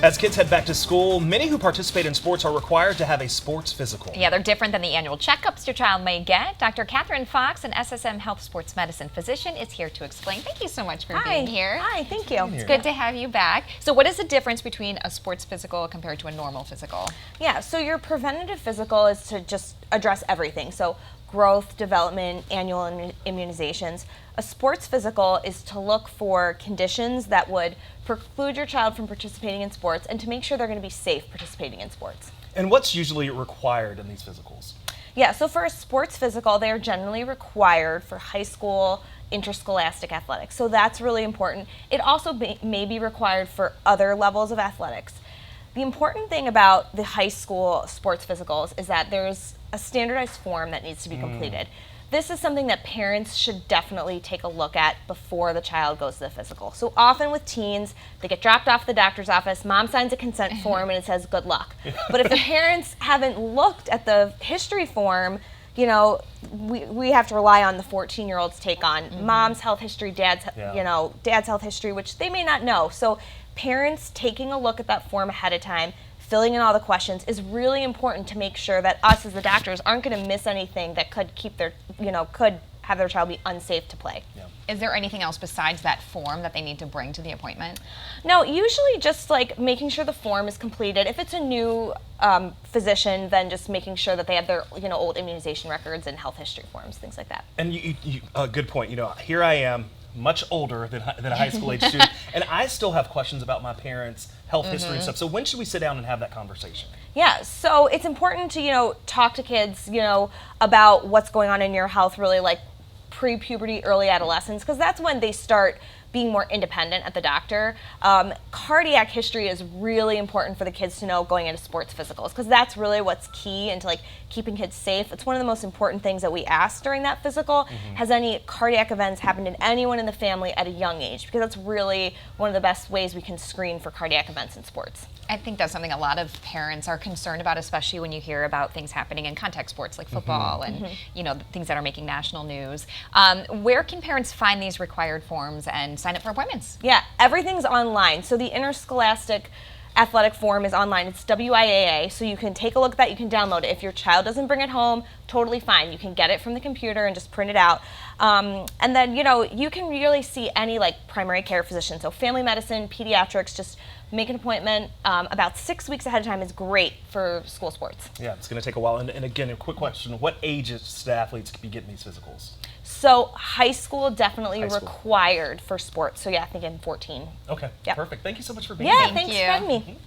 As kids head back to school, many who participate in sports are required to have a sports physical. Yeah, they're different than the annual checkups your child may get. Dr. Catherine Fox, an SSM Health Sports Medicine physician, is here to explain. Thank you so much for being here. Hi, thank you. It's good to have you back. So what is the difference between a sports physical compared to a normal physical? Yeah, so your preventative physical is to just address everything. So growth, development, annual immunizations. A sports physical is to look for conditions that would preclude your child from participating in sports and to make sure they're going to be safe participating in sports. And what's usually required in these physicals? Yeah, so for a sports physical, they are generally required for high school interscholastic athletics. So that's really important. It also may be required for other levels of athletics. The important thing about the high school sports physicals is that there's a standardized form that needs to be completed. This is something that parents should definitely take a look at before the child goes to the physical. So often with teens, they get dropped off at the doctor's office, mom signs a consent form and it says good luck. But if the parents haven't looked at the history form, you know, we have to rely on the 14-year-old's take on mom's health history, dad's health history, which they may not know. So parents taking a look at that form ahead of time, filling in all the questions is really important to make sure that us as the doctors aren't going to miss anything that could keep their, could have their child be unsafe to play. Yeah. Is there anything else besides that form that they need to bring to the appointment? No, usually just like making sure the form is completed. If it's a new physician, then just making sure that they have their old immunization records and health history forms, things like that. And good point. Here I am, much older than a high school age student, and I still have questions about my parents' health history and stuff. So when should we sit down and have that conversation? Yeah, so it's important to talk to kids about what's going on in your health, really like pre-puberty, early adolescence, because that's when they start being more independent at the doctor. Cardiac history is really important for the kids to know going into sports physicals, because that's really what's key into like keeping kids safe. It's one of the most important things that we ask during that physical. Has any cardiac events happened in anyone in the family at a young age? Because that's really one of the best ways we can screen for cardiac events in sports. I think that's something a lot of parents are concerned about, especially when you hear about things happening in contact sports like football and things that are making national news. Where can parents find these required forms and sign up for appointments? Yeah, everything's online. So the interscholastic athletic form is online. It's WIAA, so you can take a look at that. You can download it. If your child doesn't bring it home, totally fine. You can get it from the computer and just print it out. And then, you can really see any like primary care physician. So family medicine, pediatrics, just make an appointment about 6 weeks ahead of time is great for school sports. Yeah, it's going to take a while. And again, a quick question, what ages do athletes be getting these physicals? So high school definitely required for sports. So yeah, I think in 14. Okay, Yep. perfect. Thank you so much for being Yeah, here. thanks for having me.